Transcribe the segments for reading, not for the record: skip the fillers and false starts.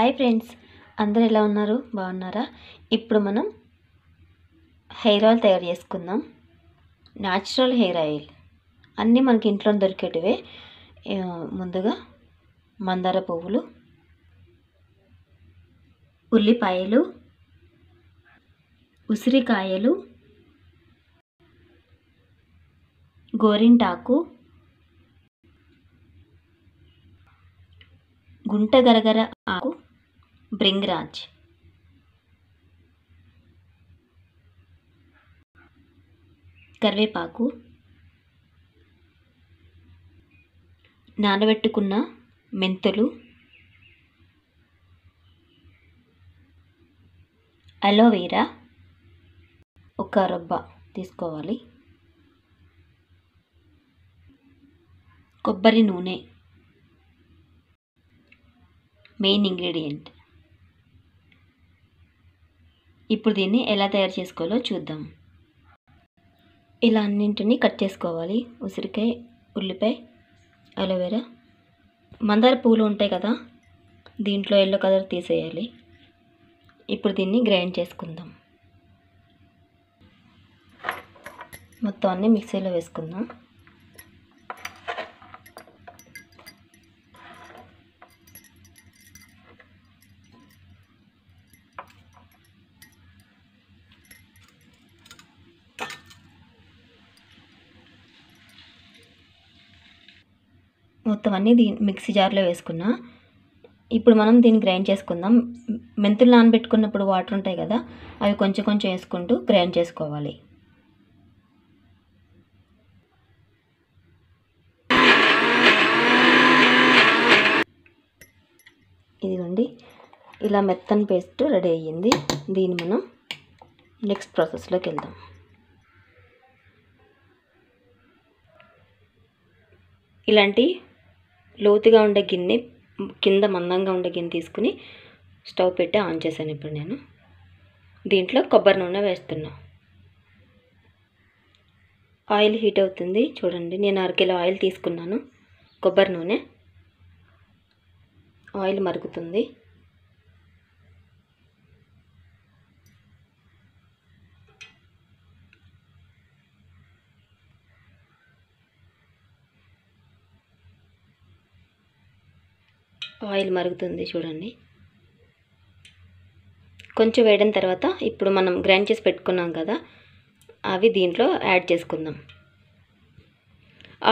Hi friends, అందరూ ఎలా ఉన్నారు? బాగున్నారా? ఇప్పుడు మనం హెయిర్ ఆయిల్ తయారు చేసుకుందాం. న్యాచురల్ హెయిర్ ఆయిల్ అన్నీ మనకి ఇంట్లో దొరికేటివే. ముందుగా మందార పువ్వులు, ఉల్లిపాయలు, ఉసిరికాయలు, గోరింటాకు, గుంట గరగర ఆకు, బ్రింగ్రాజ్, కరివేపాకు, నానబెట్టుకున్న మెంతులు, అలోవెరా ఒక రబ్బ తీసుకోవాలి, కొబ్బరి నూనె మెయిన్ ఇంగ్రీడియంట్. ఇప్పుడు దీన్ని ఎలా తయారు చేసుకోవాలో చూద్దాం. ఇలా అన్నింటినీ కట్ చేసుకోవాలి. ఉసిరికాయ, ఉల్లిపాయ, అలోవెరా, మందార పువ్వులు ఉంటాయి కదా, దీంట్లో ఎల్లో కలర్ తీసేయాలి. ఇప్పుడు దీన్ని గ్రైండ్ చేసుకుందాం. మొత్తం అన్నీ మిక్సీలో వేసుకుందాం. మొత్తం అన్నీ మిక్సీ జార్లో వేసుకున్నా. ఇప్పుడు మనం దీన్ని గ్రైండ్ చేసుకుందాం. మెంతులు నానబెట్టుకున్నప్పుడు వాటర్ ఉంటాయి కదా, అవి కొంచెం కొంచెం వేసుకుంటూ గ్రైండ్ చేసుకోవాలి. ఇదిగోండి, ఇలా మెత్తని పేస్ట్ రెడీ అయ్యింది. దీన్ని మనం నెక్స్ట్ ప్రాసెస్లోకి వెళ్దాం. ఇలాంటి లోతుగా ఉండే గిన్నె, కింద మందంగా ఉండే గిన్నె తీసుకుని స్టవ్ పెట్టి ఆన్ చేశాను. ఇప్పుడు నేను దీంట్లో కొబ్బరి నూనె వేస్తున్నా. ఆయిల్ హీట్ అవుతుంది. చూడండి, నేను 1 కిలో ఆయిల్ తీసుకున్నాను. కొబ్బరి నూనె, ఆయిల్ మరుగుతుంది. ఆయిల్ మరుగుతుంది చూడండి. కొంచెం వేడిన తర్వాత ఇప్పుడు మనం గ్రైండ్ చేసి పెట్టుకున్నాం కదా, అవి దీంట్లో యాడ్ చేసుకుందాం.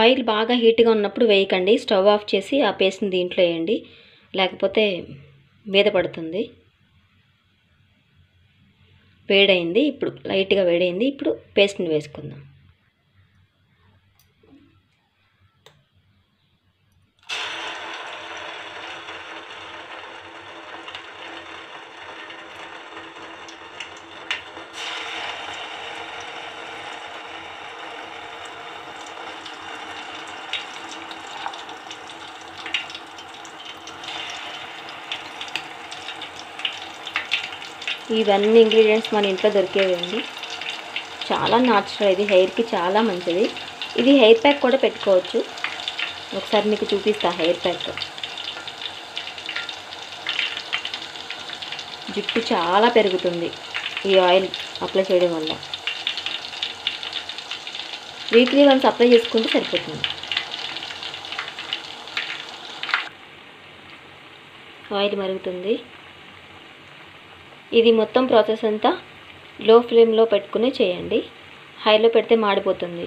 ఆయిల్ బాగా హీట్గా ఉన్నప్పుడు వేయకండి. స్టవ్ ఆఫ్ చేసి ఆ పేస్ట్ని దీంట్లో వేయండి, లేకపోతే మీద పడుతుంది. వేడైంది, ఇప్పుడు లైట్గా వేడైంది. ఇప్పుడు పేస్ట్ని వేసుకుందాం. ఇవన్నీ ఇంగ్రీడియంట్స్ మన ఇంట్లో దొరికేవండి. చాలా న్యాచురల్, ఇది హెయిర్కి చాలా మంచిది. ఇది హెయిర్ ప్యాక్ కూడా పెట్టుకోవచ్చు. ఒకసారి మీకు చూపిస్తా. హెయిర్ ప్యాక్ జుట్టు చాలా పెరుగుతుంది ఈ ఆయిల్ అప్లై చేయడం వల్ల. వీక్లీ వన్స్ అప్లై చేసుకుంటే సరిపోతుంది. ఆయిల్ మరుగుతుంది. ఇది మొత్తం ప్రాసెస్ అంతా లో ఫ్లేమ్లో పెట్టుకుని చేయండి. హైలో పెడితే మాడిపోతుంది.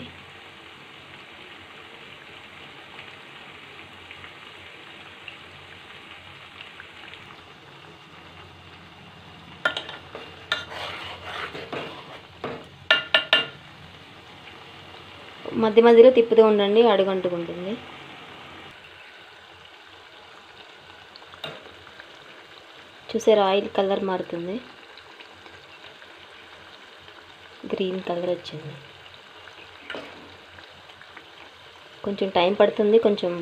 మధ్య మధ్యలో తిప్పుతూ ఉండండి, అడుగంటుకుంటుంది. చూసారా, ఆయిల్ కలర్ మారుతుంది, గ్రీన్ కలర్ వచ్చింది. కొంచెం టైం పడుతుంది, కొంచెం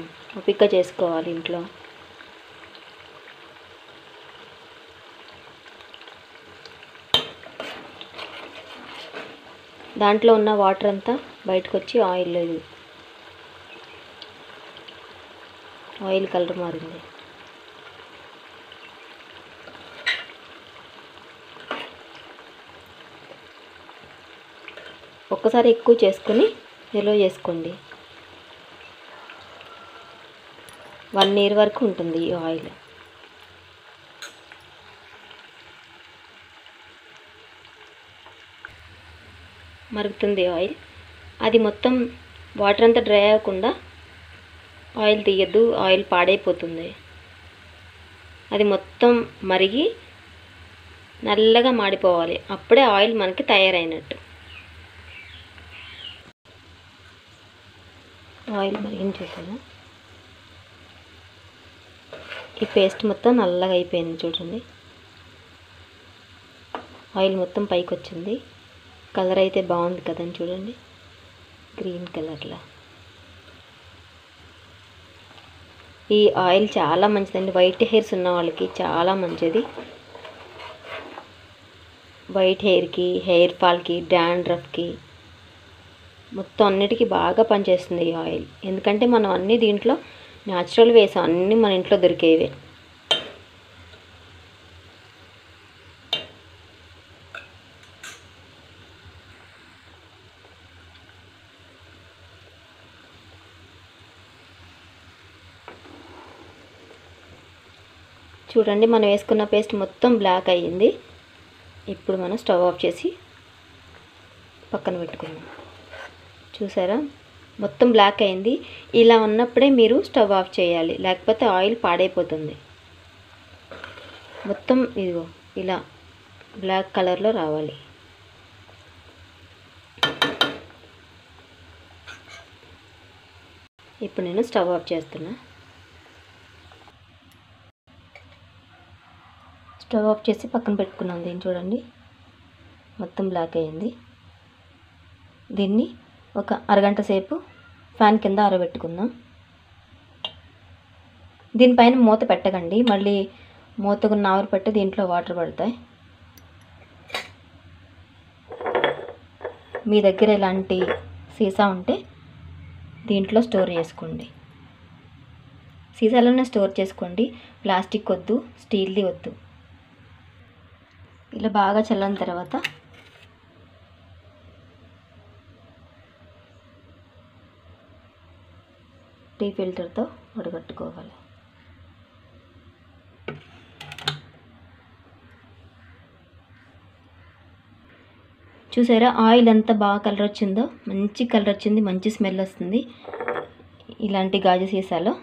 ఓపికగా చేసుకోవాలి ఇంట్లో. దాంట్లో ఉన్న వాటర్ అంతా బయటకు వచ్చి ఆయిల్ కలర్ మారింది. ఒక్కసారి ఎక్కువ చేసుకొని నిల్వ చేసుకోండి. 1 ఇయర్ వరకు ఉంటుంది ఈ ఆయిల్. మరుగుతుంది ఆయిల్. అది మొత్తం వాటర్ అంతా డ్రై అవ్వకుండా ఆయిల్ తీయద్దు, ఆయిల్ పాడైపోతుంది. అది మొత్తం మరిగి నల్లగా మాడిపోవాలి, అప్పుడే ఆయిల్ మనకి తయారైనట్టు. ఆయిల్ మరిగిన చూసాను. ఈ పేస్ట్ మొత్తం నల్లగా అయిపోయింది చూడండి. ఆయిల్ మొత్తం పైకి వచ్చింది. కలర్ అయితే బాగుంది కదండి, చూడండి గ్రీన్ కలర్లో. ఈ ఆయిల్ చాలా మంచిదండి, వైట్ హెయిర్స్ ఉన్న వాళ్ళకి చాలా మంచిది. వైట్ హెయిర్కి, హెయిర్ ఫాల్కి, డాండ్రఫ్కి మొత్తం అన్నిటికీ బాగా పనిచేస్తుంది ఈ ఆయిల్. ఎందుకంటే మనం అన్నీ దీంట్లో న్యాచురల్ వేసాం, అన్నీ మన ఇంట్లో దొరికేవే. చూడండి మనం వేసుకున్న పేస్ట్ మొత్తం బ్లాక్ అయ్యింది. ఇప్పుడు మనం స్టవ్ ఆఫ్ చేసి పక్కన పెట్టుకుందాం. చూసారా మొత్తం బ్లాక్ అయింది. ఇలా ఉన్నప్పుడే మీరు స్టవ్ ఆఫ్ చేయాలి, లేకపోతే ఆయిల్ పాడైపోతుంది. మొత్తం ఇదిగో ఇలా బ్లాక్ కలర్లో రావాలి. ఇప్పుడు నేను స్టవ్ ఆఫ్ చేస్తున్నా. స్టవ్ ఆఫ్ చేసి పక్కన పెట్టుకున్నాను. దీన్ని చూడండి మొత్తం బ్లాక్ అయ్యింది. దీన్ని ఒక అరగంట సేపు ఫ్యాన్ కింద ఆరబెట్టుకుందాం. దీనిపైన మూత పెట్టకండి, మళ్ళీ మూతకు నావరు పెట్టి దీంట్లో వాటర్ పడతాయి. మీ దగ్గర ఇలాంటి సీసా ఉంటే దీంట్లో స్టోర్ చేసుకోండి. సీసాలోనే స్టోర్ చేసుకోండి, ప్లాస్టిక్ వద్దు, స్టీల్ది వద్దు. ఇలా బాగా చల్లని తర్వాత టీ ఫిల్టర్తో వడగట్టుకోవాలి. చూసారా ఆయిల్ ఎంత బాగా కలర్ వచ్చిందో, మంచి కలర్ వచ్చింది, మంచి స్మెల్ వస్తుంది. ఇలాంటి గాజు సీసాలో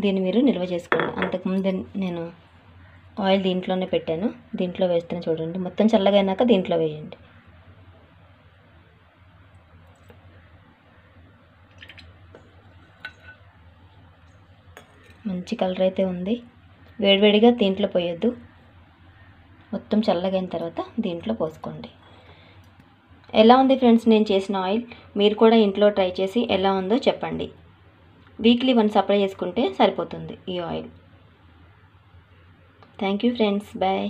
దీన్ని మీరు నిల్వ చేసుకోండి. అంతకుముందు నేను ఆయిల్ దీంట్లోనే పెట్టాను, దీంట్లో వేస్తాను చూడండి. మొత్తం చల్లగా అయినాక దీంట్లో వేయండి. మంచి కలర్ అయితే ఉంది. వేడివేడిగా దీంట్లో పోయొద్దు, మొత్తం చల్లగా అయిన తర్వాత దీంట్లో పోసుకోండి. ఎలా ఉంది ఫ్రెండ్స్ నేను చేసిన ఆయిల్? మీరు కూడా ఇంట్లో ట్రై చేసి ఎలా ఉందో చెప్పండి. వీక్లీ 1 అప్లై చేసుకుంటే సరిపోతుంది ఈ oil. Thank you friends, bye.